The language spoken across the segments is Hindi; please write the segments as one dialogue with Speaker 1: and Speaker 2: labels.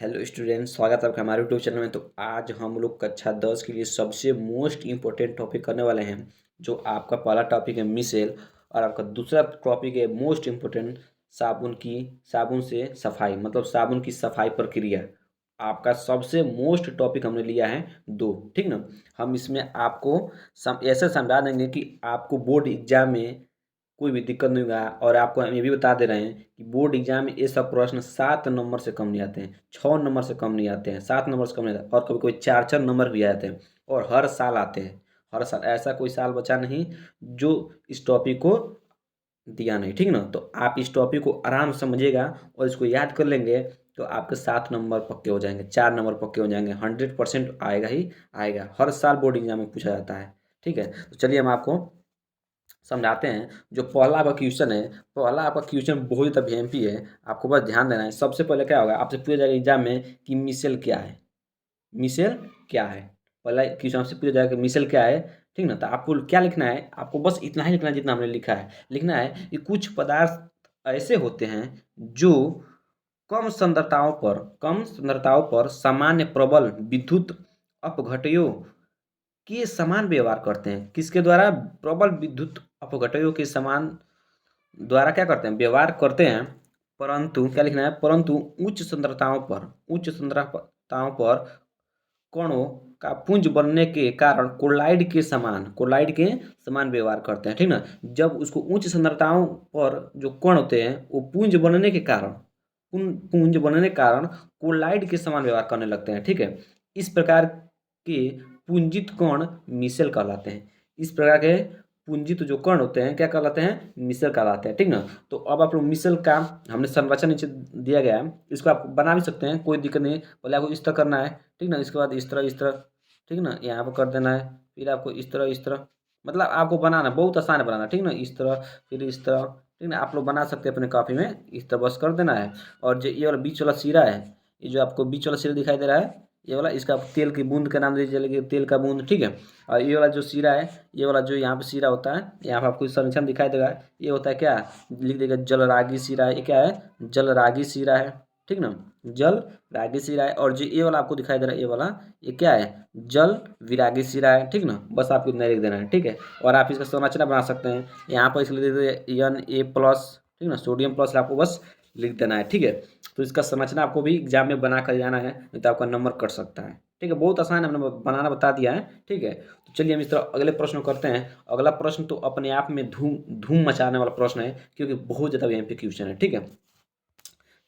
Speaker 1: हेलो स्टूडेंट, स्वागत है आपका हमारे यूट्यूब चैनल में। तो आज हम लोग कक्षा 10 के लिए सबसे मोस्ट इम्पोर्टेंट टॉपिक करने वाले हैं। जो आपका पहला टॉपिक है मिसेल, और आपका दूसरा टॉपिक है मोस्ट इम्पोर्टेंट साबुन से सफाई, मतलब साबुन की सफाई प्रक्रिया। आपका सबसे मोस्ट टॉपिक हमने लिया है दो, ठीक ना। हम इसमें आपको ऐसे समझा देंगे कि आपको बोर्ड एग्जाम में कोई भी दिक्कत नहीं होगा। और आपको हम ये भी बता दे रहे हैं कि बोर्ड एग्जाम में ये सब प्रश्न 7 नंबर से कम नहीं आते हैं, 6 नंबर से कम नहीं आते हैं, 7 नंबर से कम नहीं आते, और कभी कभी 4 4 नंबर भी आते हैं। और हर साल आते हैं, हर साल, ऐसा कोई साल बचा नहीं जो इस टॉपिक को दिया नहीं, ठीक ना। तो आप इस टॉपिक को आराम से समझिएगा और इसको याद कर लेंगे तो आपके 7 नंबर पक्के हो जाएंगे, 4 नंबर पक्के हो जाएंगे, 100% आएगा ही आएगा। हर साल बोर्ड एग्जाम में पूछा जाता है, ठीक है। तो चलिए हम आपको समझाते हैं। जो पहला आपका क्वेश्चन है, पहला आपका क्वेश्चन बहुत ज़्यादा वीएमपी है। आपको बस ध्यान देना है। सबसे पहले क्या होगा, आपसे पूछा जाएगा एग्जाम में कि मिसेल क्या है। मिसेल क्या है, पहला क्वेश्चन आपसे पूछा जाएगा कि मिसेल क्या है, ठीक ना। तो आपको क्या लिखना है, आपको बस इतना ही लिखना है जितना हमने लिखा है। लिखना है कि कुछ पदार्थ ऐसे होते हैं जो कम सांद्रताओं पर सामान्य प्रबल विद्युत अपघटयों के समान व्यवहार करते हैं। किसके द्वारा? प्रबल विद्युत अपघटयों के समान द्वारा क्या करते हैं, व्यवहार करते हैं। परंतु क्या लिखना है, परंतु उच्च सांद्रताओं पर कणों का पुंज बनने के कारण कोलाइड के समान व्यवहार करते हैं, ठीक ना। जब उसको उच्च सांद्रताओं पर जो कण होते हैं वो पुंज बनने के कारण कोलाइड के समान व्यवहार करने लगते हैं, ठीक है। इस प्रकार के पुंजित कण मिसेल कहलाते हैं। इस प्रकार के पुंजित जो कण होते हैं क्या कहलाते हैं, मिसेल कहलाते हैं, ठीक ना। तो अब आप लोग मिसेल का हमने संरचना नीचे दिया गया है, इसको आप बना भी सकते हैं, कोई दिक्कत नहीं। पहले आपको इस तरह करना है, ठीक ना। इसके बाद इस तरह, ठीक ना, यहाँ पर कर देना है। फिर आपको इस तरह, मतलब आपको बनाना बहुत आसान है बनाना, ठीक ना। इस तरह, फिर इस तरह, ठीक ना। आप लोग बना सकते हैं अपने कॉपी में, इस तरह बस कर देना है। और जो ये वाला बीच वाला सिरा है, ये जो आपको बीच वाला सिरा दिखाई दे रहा है, ये वाला, इसका आप तेल की बूंद का नाम दीजिए, लेकिन तेल का बूंद, ठीक है। और ये वाला जो सिरा है, ये वाला जो यहाँ पे सिरा होता है, यहाँ पे आपको संरचना दिखाई देगा, ये होता है क्या, लिख देगा जलरागि सिरा है। ये क्या है, जलरागि सिरा है, ठीक ना। जल रागी सिरा है। और जो ये वाला आपको दिखाई दे रहा है, ये वाला, ये क्या है, जल विरागी सिरा है, ठीक ना। बस आपको इतना लिख देना है, ठीक है। और आप इसका संरचना बना सकते हैं, यहाँ पर इसलिए दे दीजिए Na+, ठीक ना, सोडियम प्लस आपको बस लिख देना है, ठीक है। तो इसका संरचना आपको भी एग्जाम में बना कर जाना है, नहीं तो आपका नंबर कट सकता है, ठीक है। बहुत आसान है, हमने बनाना बता दिया है, ठीक है। तो चलिए हम इस तरह अगले प्रश्न को करते हैं। अगला प्रश्न तो अपने आप में धूम धूम मचाने वाला प्रश्न है, क्योंकि बहुत ज़्यादा यहाँ पे क्वेश्चन है, ठीक है।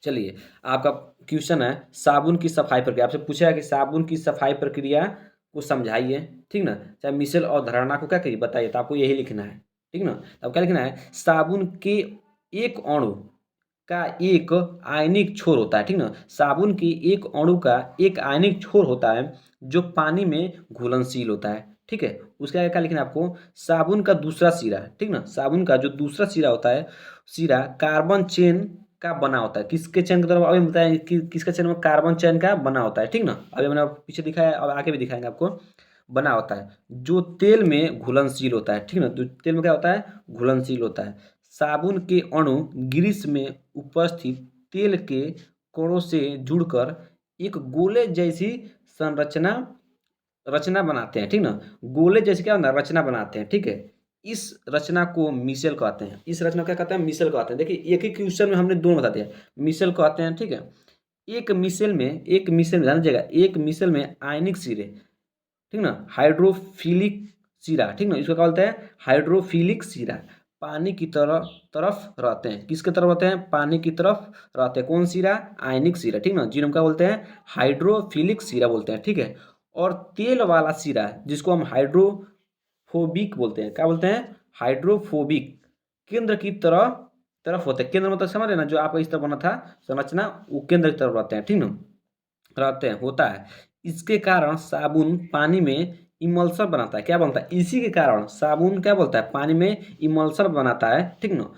Speaker 1: चलिए, आपका क्वेश्चन है साबुन की सफाई प्रक्रिया। आपसे पूछा है कि साबुन की सफाई प्रक्रिया को समझाइए, ठीक ना। चाहे मिसेल और धारणा को क्या करिए बताइए, तो आपको यही लिखना है, ठीक ना। अब क्या लिखना है, साबुन के एक अणु का एक आयनिक छोर होता है, ठीक ना। साबुन के एक अणु का एक आयनिक छोर होता है जो पानी में घुलनशील होता है, ठीक है। उसके आगे क्या लिखना है आपको, साबुन का दूसरा सिरा, ठीक ना, साबुन का जो दूसरा सिरा होता है, सिरा कार्बन चेन का बना होता है। किसके चेन की तरफ, अभी हम बताएं कि किसका चेन में कार्बन चेन का बना होता है, ठीक ना। अभी मैंने पीछे दिखाया, अब आगे भी दिखाएंगे आपको। बना होता है जो तेल में घुलनशील होता है, ठीक ना। तो तेल में क्या होता है, घुलनशील होता है। साबुन के अणु ग्रीस में उपस्थित तेल के कणों से जुड़कर एक गोले जैसी संरचना रचना बनाते हैं, ठीक ना। गोले जैसे क्या होता है, रचना बनाते हैं, ठीक है। इस रचना को मिसेल कहते हैं। इस रचना को क्या कहते हैं, मिसेल कहते हैं। देखिए एक ही क्वेश्चन में हमने दोनों बता दिया, मिसेल कहते हैं, ठीक है। एक मिसेल में ध्यान दीजिएगा, एक मिसेल में आयनिक सिरे, ठीक ना, हाइड्रोफिलिक सिरा, ठीक ना। इसको क्या बोलते हैं, हाइड्रोफिलिक सिरा। पानी की तरफ तरफ रहते हैं, किसके तरफ रहते हैं, पानी की तरफ रहते हैं। कौन सिरा, आयनिक सिरा, ठीक ना, जिनको क्या बोलते हैं, हाइड्रोफिलिक सिरा बोलते हैं, ठीक है। और तेल वाला सिरा जिसको हम हाइड्रोफोबिक बोलते हैं, क्या बोलते हैं, हाइड्रोफोबिक, केंद्र की तरफ तरफ होते हैं। केंद्र मतलब समझ रहे ना, जो आपका इस तरफ बना था संरचना, वो केंद्र की तरफ रहते हैं, ठीक ना, रहते हैं, होता है। इसके कारण साबुन पानी में इमल्शन बनाता है। क्या बनता है, इसी के कारण साबुन क्या बोलता है, पानी में इमल्शन बनाता है, ठीक ना।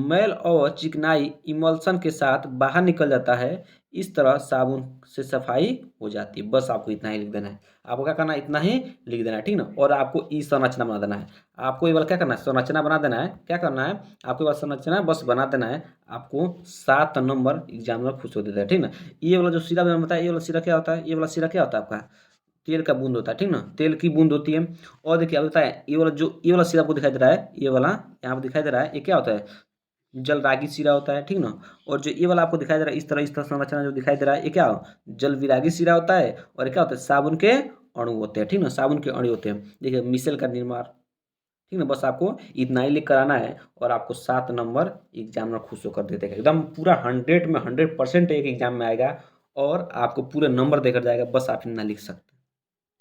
Speaker 1: मैल और चिकनाई इमल्शन के साथ बाहर निकल जाता है। इस तरह साबुन से सफाई हो जाती है। बस आपको इतना ही लिख देना है। आपको क्या करना है, इतना ही लिख देना है, ठीक ना। और आपको ई संरचना बना देना है। आपको ये वाला क्या करना है, संरचना बना देना है। क्या करना है आपको, ये वाला संरचना बस बना देना है। आपको 7 नंबर एग्जाम में खुश हो देता है, ठीक ना। ये वाला जो सीरा मैंने बताया, ये वाला सीरा क्या होता है, ये वाला सीरा क्या होता है आपका, तेल का बूंद होता है, ठीक ना, तेल की बूंद होती है। और देखिए अब होता है ये वाला सीरा आपको दिखाई दे रहा है, ये वाला यहाँ पे दिखाई दे रहा है, ये क्या होता है, जल रागी शिरा होता है, ठीक ना। और जो ये वाला आपको दिखाई दे रहा है, इस तरह संरचना जो दिखाई दे रहा है, ये क्या जल विरागी शिरा होता है। और ये क्या होता है, साबुन के अणु होते हैं, ठीक ना, साबुन के अणु होते हैं। देखिए मिसेल का निर्माण, ठीक ना। बस आपको इतना ही लिख कर आना है और आपको 7 नंबर एग्जाम में खुश होकर दे देगा। एकदम पूरा 100 में 100% एक एग्जाम में आएगा और आपको पूरे नंबर देकर जाएगा। बस आप इतना लिख सकते हैं,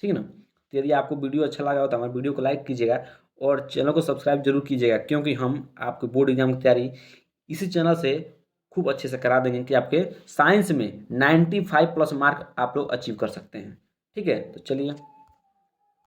Speaker 1: ठीक है ना। तो यदि आपको वीडियो अच्छा लगा हो तो हमारे वीडियो को लाइक कीजिएगा और चैनल को सब्सक्राइब जरूर कीजिएगा, क्योंकि हम आपको बोर्ड एग्जाम की तैयारी इसी चैनल से खूब अच्छे से करा देंगे कि आपके साइंस में 95+ मार्क आप लोग अचीव कर सकते हैं। ठीक है, तो चलिए।